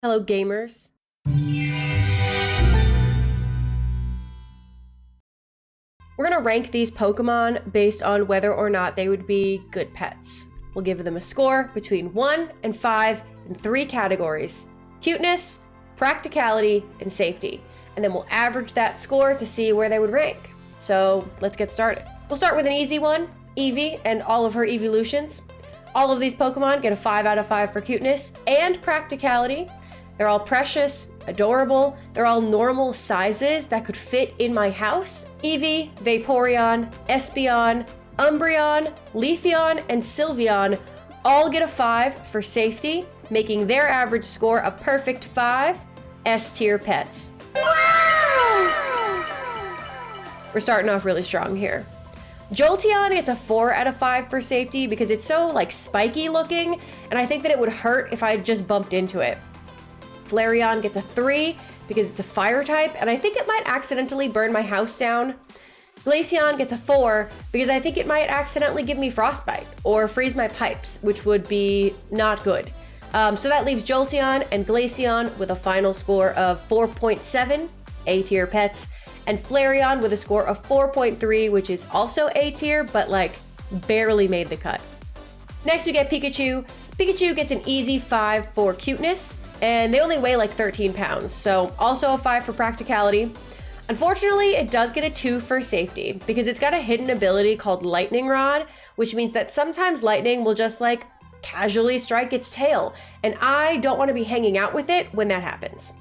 Hello, gamers. We're gonna rank these Pokemon based on whether or not they would be good pets. We'll give them a score between 1 and 5 in 3 categories: cuteness, practicality, and safety. And then we'll average that score to see where they would rank. So let's get started. We'll start with an easy one, Eevee and all of her evolutions. All of these Pokemon get a 5 out of 5 for cuteness and practicality. They're all precious, adorable, they're all normal sizes that could fit in my house. Eevee, Vaporeon, Espeon, Umbreon, Leafeon, and Sylveon all get a 5 for safety, making their average score a perfect 5, S-tier pets. Wow! We're starting off really strong here. Jolteon gets a 4 out of 5 for safety because it's so spiky looking, and I think that it would hurt if I just bumped into it. Flareon gets a 3 because it's a fire type, and I think it might accidentally burn my house down. Glaceon gets a 4 because I think it might accidentally give me frostbite or freeze my pipes, which would be not good. So that leaves Jolteon and Glaceon with a final score of 4.7, A-tier pets, and Flareon with a score of 4.3, which is also A-tier, but barely made the cut. Next we get Pikachu. Pikachu gets an easy 5 for cuteness, and they only weigh 13 pounds, so also a 5 for practicality. Unfortunately, it does get a 2 for safety, because it's got a hidden ability called Lightning Rod, which means that sometimes lightning will just casually strike its tail, and I don't want to be hanging out with it when that happens.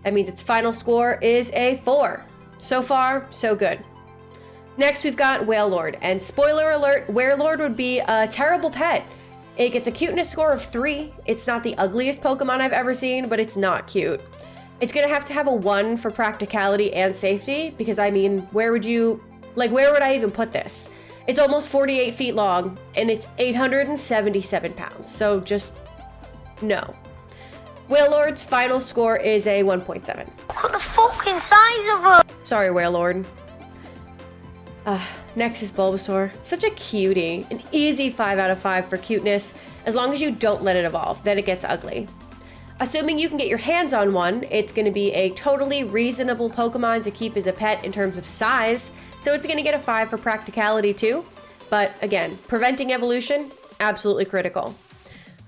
That means its final score is a 4. So far, so good. Next, we've got Wailord, and spoiler alert, Wailord would be a terrible pet. It gets a cuteness score of 3. It's not the ugliest Pokemon I've ever seen, but it's not cute. It's gonna have to have a 1 for practicality and safety, because where would I even put this? It's almost 48 feet long, and it's 877 pounds, so just no. Wailord's final score is a 1.7. Look at the fucking size of her! Sorry, Wailord. Next is Bulbasaur. Such a cutie. An easy 5 out of 5 for cuteness, as long as you don't let it evolve, then it gets ugly. Assuming you can get your hands on one, it's going to be a totally reasonable Pokemon to keep as a pet in terms of size, so it's going to get a 5 for practicality too. But again, preventing evolution, absolutely critical.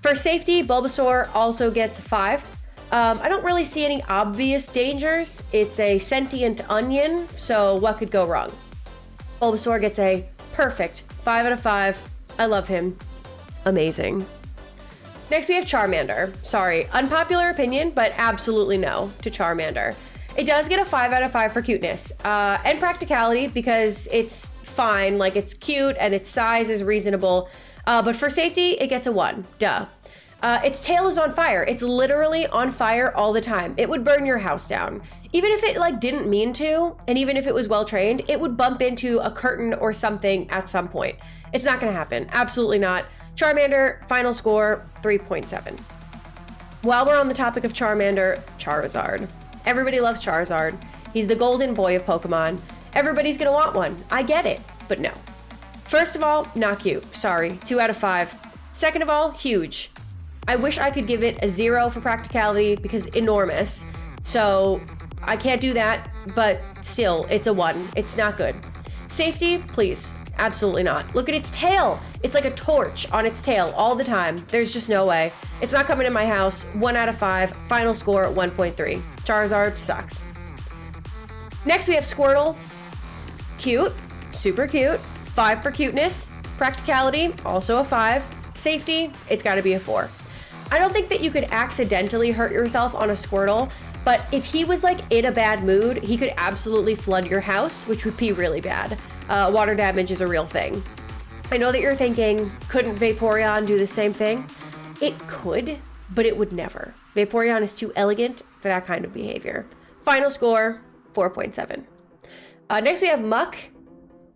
For safety, Bulbasaur also gets a 5. I don't really see any obvious dangers. It's a sentient onion, so what could go wrong? Bulbasaur gets a perfect 5 out of 5. I love him. Amazing. Next we have Charmander. Sorry, unpopular opinion, but absolutely no to Charmander. It does get a 5 out of 5 for cuteness and practicality because it's fine, it's cute and its size is reasonable. But for safety, it gets a 1. Duh. Its tail is on fire. It's literally on fire all the time. It would burn your house down. Even if it didn't mean to, and even if it was well trained, it would bump into a curtain or something at some point. It's not gonna happen. Absolutely not. Charmander, final score, 3.7. While we're on the topic of Charmander, Charizard. Everybody loves Charizard. He's the golden boy of Pokemon. Everybody's gonna want one. I get it, but no. First of all, not cute. Sorry, 2 out of 5. Second of all, huge. I wish I could give it a 0 for practicality because enormous. So I can't do that, but still, it's a 1. It's not good. Safety, please. Absolutely not. Look at its tail. It's like a torch on its tail all the time. There's just no way. It's not coming in my house. 1 out of 5. Final score, 1.3. Charizard sucks. Next, we have Squirtle. Cute. Super cute. 5 for cuteness. Practicality, also a 5. Safety, it's got to be a 4. I don't think that you could accidentally hurt yourself on a Squirtle, but if he was in a bad mood, he could absolutely flood your house, which would be really bad. Water damage is a real thing. I know that you're thinking, couldn't Vaporeon do the same thing? It could, but it would never. Vaporeon is too elegant for that kind of behavior. Final score, 4.7. Next we have Muck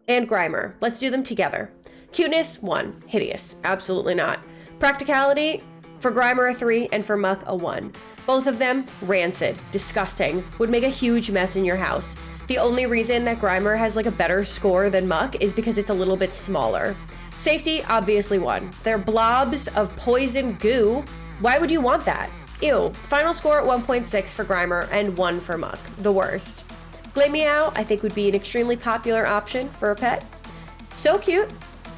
and Grimer. Let's do them together. Cuteness, 1. Hideous. Absolutely not. Practicality, for Grimer a 3, and for Muck a 1. Both of them, rancid, disgusting, would make a huge mess in your house. The only reason that Grimer has a better score than Muck is because it's a little bit smaller. Safety, obviously 1. They're blobs of poison goo. Why would you want that? Ew. Final score at 1.6 for Grimer and 1 for Muck. The worst. Glameow, I think, would be an extremely popular option for a pet. So cute.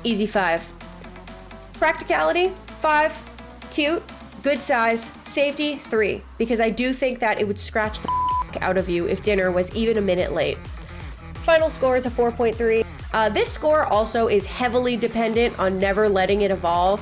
Easy 5. Practicality, 5. Cute. Good size. Safety, 3. Because I do think that it would scratch the out of you if dinner was even a minute late. Final score is a 4.3. This score also is heavily dependent on never letting it evolve.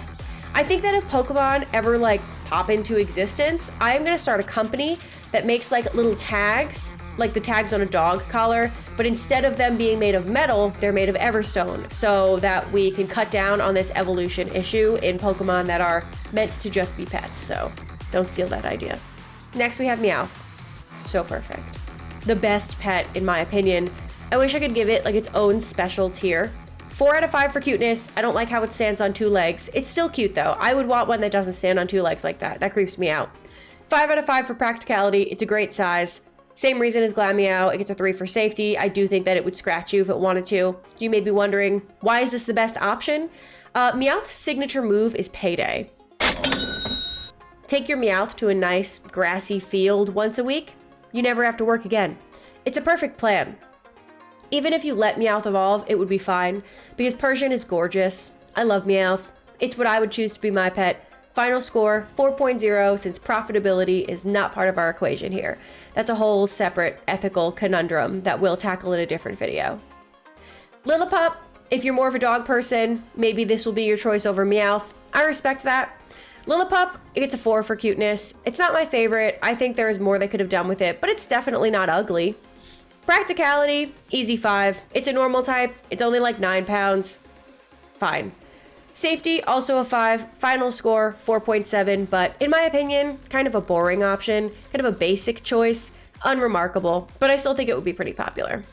I think that if Pokemon ever pop into existence, I am going to start a company that makes little tags, like the tags on a dog collar, but instead of them being made of metal, they're made of Everstone, so that we can cut down on this evolution issue in Pokemon that are meant to just be pets, so don't steal that idea. Next we have Meowth. So perfect. The best pet, in my opinion. I wish I could give it its own special tier. 4 out of 5 for cuteness. I don't like how it stands on 2 legs. It's still cute though. I would want one that doesn't stand on 2 legs like that. That creeps me out. 5 out of 5 for practicality. It's a great size. Same reason as Glameow. It gets a 3 for safety. I do think that it would scratch you if it wanted to. You may be wondering, why is this the best option? Meowth's signature move is Payday. Take your Meowth to a nice grassy field once a week. You never have to work again. It's a perfect plan. Even if you let Meowth evolve, it would be fine, because Persian is gorgeous. I love Meowth. It's what I would choose to be my pet. Final score, 4.0, since profitability is not part of our equation here. That's a whole separate ethical conundrum that we'll tackle in a different video. Lillipup, if you're more of a dog person, maybe this will be your choice over Meowth. I respect that. Lillipup, it gets a 4 for cuteness. It's not my favorite. I think there is more they could have done with it, but it's definitely not ugly. Practicality, easy 5. It's a normal type. It's only 9 pounds. Fine. Safety, also a 5. Final score, 4.7, but in my opinion, kind of a boring option, kind of a basic choice, unremarkable, but I still think it would be pretty popular.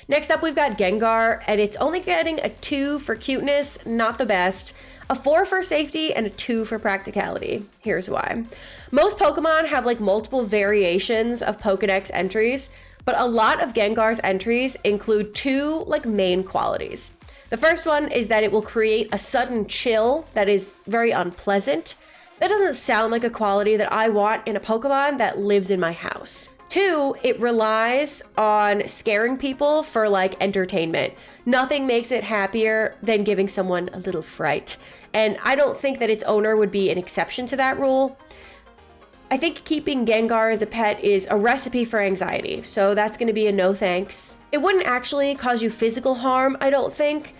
Next up, we've got Gengar, and it's only getting a 2 for cuteness, not the best. A 4 for safety and a 2 for practicality. Here's why. Most Pokemon have multiple variations of Pokedex entries, but a lot of Gengar's entries include 2 main qualities. The first one is that it will create a sudden chill that is very unpleasant. That doesn't sound like a quality that I want in a Pokemon that lives in my house. 2, it relies on scaring people for entertainment. Nothing makes it happier than giving someone a little fright. And I don't think that its owner would be an exception to that rule. I think keeping Gengar as a pet is a recipe for anxiety, so that's going to be a no thanks. It wouldn't actually cause you physical harm, I don't think.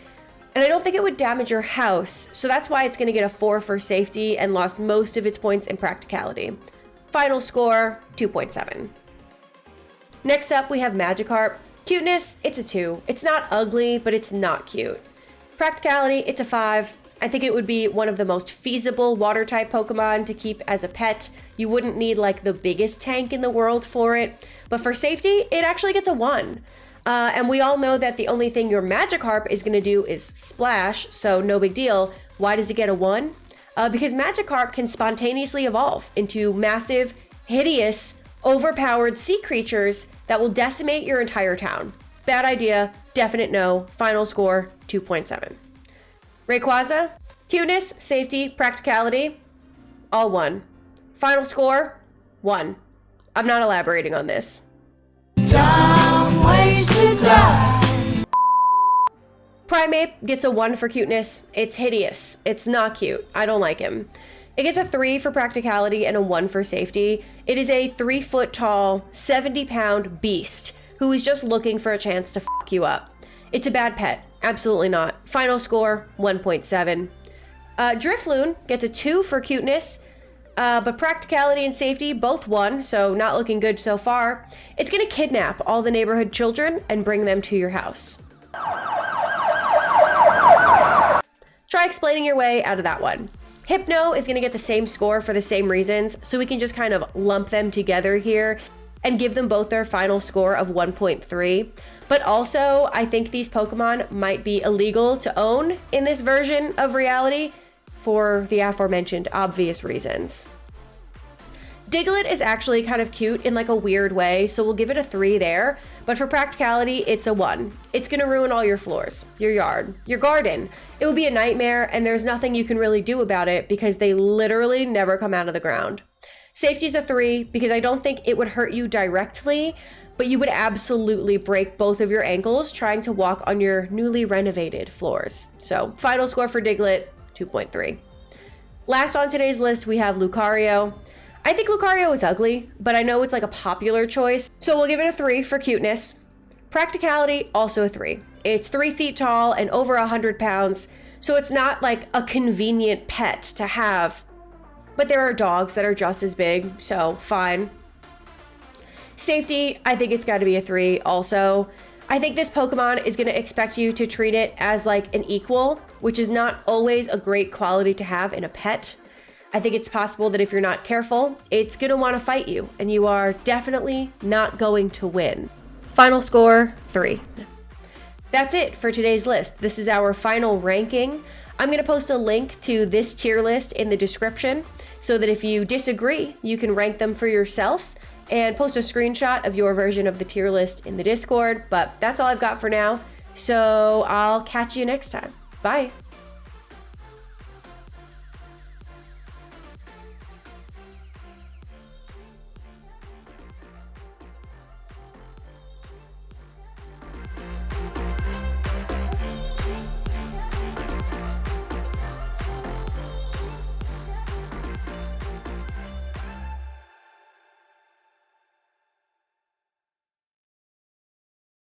And I don't think it would damage your house, so that's why it's going to get a 4 for safety and lost most of its points in practicality. Final score, 2.7. Next up, we have Magikarp. Cuteness, it's a 2. It's not ugly, but it's not cute. Practicality, it's a 5. I think it would be one of the most feasible water-type Pokemon to keep as a pet. You wouldn't need the biggest tank in the world for it. But for safety, it actually gets a 1. And we all know that the only thing your Magikarp is going to do is splash, so no big deal. Why does it get a 1? Because Magikarp can spontaneously evolve into massive, hideous, overpowered sea creatures that will decimate your entire town. Bad idea, definite no. Final score, 2.7. Rayquaza, cuteness, safety, practicality, all 1. Final score, 1. I'm not elaborating on this. Time wasted time. Primeape gets a 1 for cuteness. It's hideous. It's not cute. I don't like him. It gets a 3 for practicality and a 1 for safety. It is a 3-foot tall, 70-pound beast who is just looking for a chance to fuck you up. It's a bad pet. Absolutely not. Final score, 1.7. Drifloon gets a 2 for cuteness, but practicality and safety, both 1, so not looking good so far. It's gonna kidnap all the neighborhood children and bring them to your house. Try explaining your way out of that one. Hypno is gonna get the same score for the same reasons, so we can just kind of lump them together here and give them both their final score of 1.3. But also, I think these Pokemon might be illegal to own in this version of reality for the aforementioned obvious reasons. Diglett is actually kind of cute in a weird way, so we'll give it a 3 there. But for practicality, it's a 1. It's gonna ruin all your floors, your yard, your garden. It would be a nightmare, and there's nothing you can really do about it because they literally never come out of the ground. Safety's a 3 because I don't think it would hurt you directly, but you would absolutely break both of your ankles trying to walk on your newly renovated floors. So final score for Diglett, 2.3. Last on today's list, we have Lucario. I think Lucario is ugly, but I know it's like a popular choice, so we'll give it a 3 for cuteness. Practicality, also a 3. It's 3 feet tall and over 100 pounds, so it's not like a convenient pet to have, but there are dogs that are just as big, so fine. Safety, I think it's got to be a 3 also. I think this Pokemon is going to expect you to treat it as like an equal, which is not always a great quality to have in a pet. I think it's possible that if you're not careful, it's going to want to fight you, and you are definitely not going to win. Final score, 3. That's it for today's list. This is our final ranking. I'm going to post a link to this tier list in the description so that if you disagree, you can rank them for yourself and post a screenshot of your version of the tier list in the Discord. But that's all I've got for now, so I'll catch you next time. Bye.